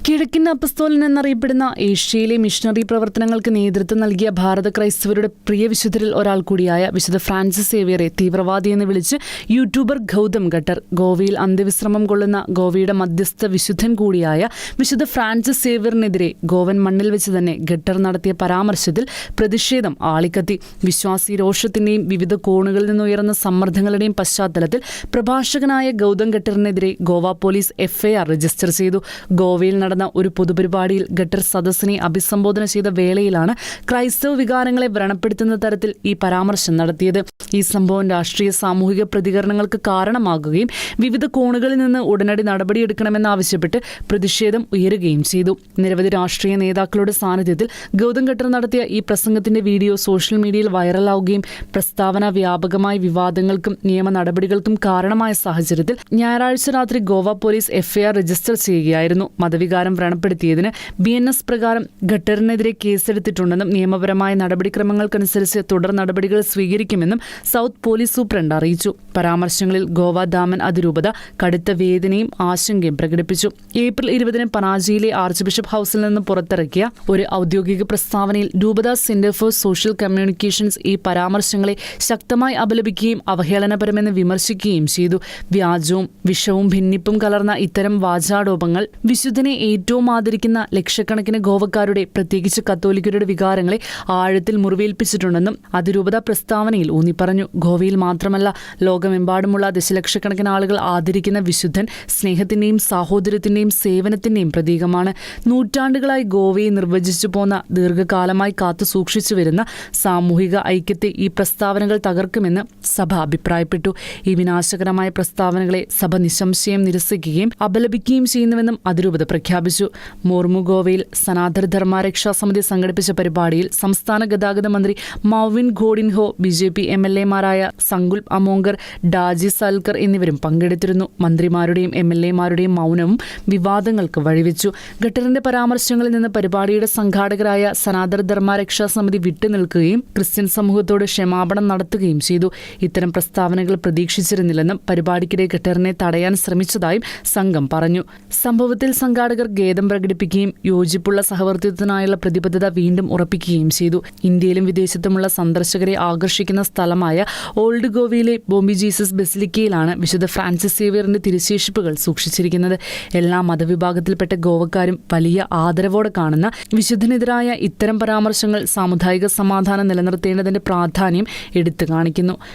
കിഴക്കൻ അപ്പസ്തോലൻ എന്നറിയപ്പെടുന്ന ഏഷ്യയിലെ മിഷണറി പ്രവർത്തനങ്ങൾക്ക് നേതൃത്വം നൽകിയ ഭാരത ക്രൈസ്തവരുടെ പ്രിയ വിശുദ്ധരിൽ ഒരാൾ കൂടിയായ വിശുദ്ധ ഫ്രാൻസിസ് സേവ്യറെ തീവ്രവാദി എന്ന് വിളിച്ച് യൂട്യൂബർ ഗൗതം ഖട്ടർ ഗോവയിൽ അന്ത്യവിശ്രമം കൊള്ളുന്ന ഗോവയുടെ മധ്യസ്ഥ വിശുദ്ധൻ കൂടിയായ വിശുദ്ധ ഫ്രാൻസിസ് സേവ്യറിനെതിരെ ഗോവൻ മണ്ണിൽ വെച്ച് തന്നെ ഖട്ടർ നടത്തിയ പരാമർശത്തിൽ പ്രതിഷേധം ആളിക്കത്തി. വിശ്വാസി രോഷത്തിന്റെയും വിവിധ കോണുകളിൽ നിന്നുയർന്ന സമ്മർദ്ദങ്ങളുടെയും പശ്ചാത്തലത്തിൽ പ്രഭാഷകനായ ഗൗതം ഖട്ടറിനെതിരെ ഗോവ പോലീസ് FIR രജിസ്റ്റർ ചെയ്തു. ഗോവയിൽ നടന്ന ഒരു പൊതുപരിപാടിയിൽ ഖട്ടർ സദസ്സിനെ അഭിസംബോധന ചെയ്ത വേളയിലാണ് ക്രൈസ്തവ വികാരങ്ങളെ വ്രണപ്പെടുത്തുന്ന തരത്തിൽ ഈ പരാമർശം നടത്തിയത്. ഈ സംഭവം രാഷ്ട്രീയ സാമൂഹിക പ്രതികരണങ്ങൾക്ക് കാരണമാകുകയും വിവിധ കോണുകളിൽ നിന്ന് ഉടനടി നടപടിയെടുക്കണമെന്നാവശ്യപ്പെട്ട് പ്രതിഷേധം ഉയരുകയും ചെയ്തു. നിരവധി രാഷ്ട്രീയ നേതാക്കളുടെ സാന്നിധ്യത്തിൽ ഗൗതം ഖട്ടർ നടത്തിയ ഈ പ്രസംഗത്തിന്റെ വീഡിയോ സോഷ്യൽ മീഡിയയിൽ വൈറലാവുകയും പ്രസ്താവന വ്യാപകമായ വിവാദങ്ങൾക്കും നിയമ നടപടികൾക്കും കാരണമായ സാഹചര്യത്തിൽ ഞായറാഴ്ച രാത്രി ഗോവ പോലീസ് FIR രജിസ്റ്റർ ചെയ്യുകയായിരുന്നു. മതവികാരം വ്രണപ്പെടുത്തിയതിന് BNS പ്രകാരം ഖട്ടറിനെതിരെ കേസെടുത്തിട്ടുണ്ടെന്നും നിയമപരമായ നടപടിക്രമങ്ങൾക്കനുസരിച്ച് തുടർ നടപടികൾ സ്വീകരിക്കുമെന്നും സൗത്ത് പോലീസ് സൂപ്രണ്ട് അറിയിച്ചു. പരാമർശങ്ങളിൽ ഗോവ ദാമൻ അതിരൂപത കടുത്ത വേദനയും ആശങ്കയും പ്രകടിപ്പിച്ചു. ഏപ്രിൽ 20 പനാജിയിലെ ആർച്ച് ബിഷപ്പ് ഹൌസിൽ നിന്ന് പുറത്തിറക്കിയ ഒരു ഔദ്യോഗിക പ്രസ്താവനയിൽ രൂപത സെന്റർ ഫോർ സോഷ്യൽ കമ്മ്യൂണിക്കേഷൻസ് ഈ പരാമർശങ്ങളെ ശക്തമായി അപലപിക്കുകയും അവഹേളനപരമെന്ന് വിമർശിക്കുകയും ചെയ്തു. വ്യാജവും വിഷവും ഭിന്നിപ്പും കലർന്ന ഇത്തരം വാചാടോപങ്ങൾ വിശുദ്ധനെ ഏറ്റവും ആദരിക്കുന്ന ലക്ഷക്കണക്കിന് ഗോവക്കാരുടെ പ്രത്യേകിച്ച് കത്തോലിക്കരുടെ വികാരങ്ങളെ ആഴത്തിൽ മുറിവേൽപ്പിച്ചിട്ടുണ്ടെന്നും അതിരൂപത പ്രസ്താവനയിൽ ഊന്നിപ്പറഞ്ഞു. ഗോവയിൽ മാത്രമല്ല ലോകമെമ്പാടുമുള്ള ദശലക്ഷക്കണക്കിന് ആളുകൾ ആദരിക്കുന്ന വിശുദ്ധൻ സ്നേഹത്തിന്റെയും സാഹോദര്യത്തിന്റെയും സേവനത്തിന്റെയും പ്രതീകമാണ്. നൂറ്റാണ്ടുകളായി ഗോവയെ നിർവചിച്ചു പോന്ന ദീർഘകാലമായി കാത്തു സൂക്ഷിച്ചു വരുന്ന സാമൂഹിക ഐക്യത്തെ ഈ പ്രസ്താവനകൾ തകർക്കുമെന്ന് സഭ അഭിപ്രായപ്പെട്ടു. ഈ വിനാശകരമായ പ്രസ്താവനകളെ സഭ നിസ്സംശയം നിരസിക്കുകയും അപലപിക്കുകയും ചെയ്യുന്നുവെന്നും അതിരൂപത പ്രഖ്യാപിച്ചു. മോർമുഗോവയിൽ സനാതന ധർമ്മരക്ഷാ സമിതി സംഘടിപ്പിച്ച പരിപാടിയിൽ സംസ്ഥാന ഗതാഗത മന്ത്രി മൗവിൻ ഘോഡിൻഹോ, BJP MLA-മാരായ സങ്കുൽപ് അമോങ്കർ, ഡാജി സൽക്കർ എന്നിവരും പങ്കെടുത്തിരുന്നു. മന്ത്രിമാരുടെയും MLA-മാരുടെയും മൗനവും വിവാദങ്ങൾക്ക് വഴിവെച്ചു. ഖട്ടറിന്റെ പരാമർശങ്ങളിൽ നിന്ന് പരിപാടിയുടെ സംഘാടകരായ സനാതന ധർമ്മരക്ഷാ സമിതി വിട്ടുനിൽക്കുകയും ക്രിസ്ത്യൻ സമൂഹത്തോട് ക്ഷമാപണം നടത്തുകയും ചെയ്തു. ഇത്തരം പ്രസ്താവനകൾ പ്രതീക്ഷിച്ചിരുന്നില്ലെന്നും പരിപാടിക്കിടെ ഖട്ടറിനെ തടയാൻ ശ്രമിച്ചതായും സംഘം പറഞ്ഞു. സംഭവത്തിൽ സംഘാടകർ ഖേദം പ്രകടിപ്പിക്കുകയും യോജിപ്പുള്ള സഹവർത്തിത്വത്തിനായുള്ള പ്രതിബദ്ധത വീണ്ടും ഉറപ്പിക്കുകയും ചെയ്തു. ഇന്ത്യയിലും വിദേശത്തുമുള്ള സന്ദർശകരെ ആകർഷിക്കുന്ന സ്ഥലമായ ഓൾഡ് ഗോവയിലെ ബോംബി ജീസസ് ബസിലിക്കയിലാണ് വിശുദ്ധ ഫ്രാൻസിസ് സേവ്യറിന്റെ തിരുശേഷിപ്പുകൾ സൂക്ഷിച്ചിരിക്കുന്നത്. എല്ലാ മതവിഭാഗത്തിൽപ്പെട്ട ഗോവക്കാരും വലിയ ആദരവോടെ കാണുന്ന വിശുദ്ധനെതിരായ ഇത്തരം പരാമർശങ്ങൾ സാമുദായിക സമാധാനം നിലനിർത്തേണ്ടതിന്റെ പ്രാധാന്യം എടുത്തു കാണിക്കുന്നു.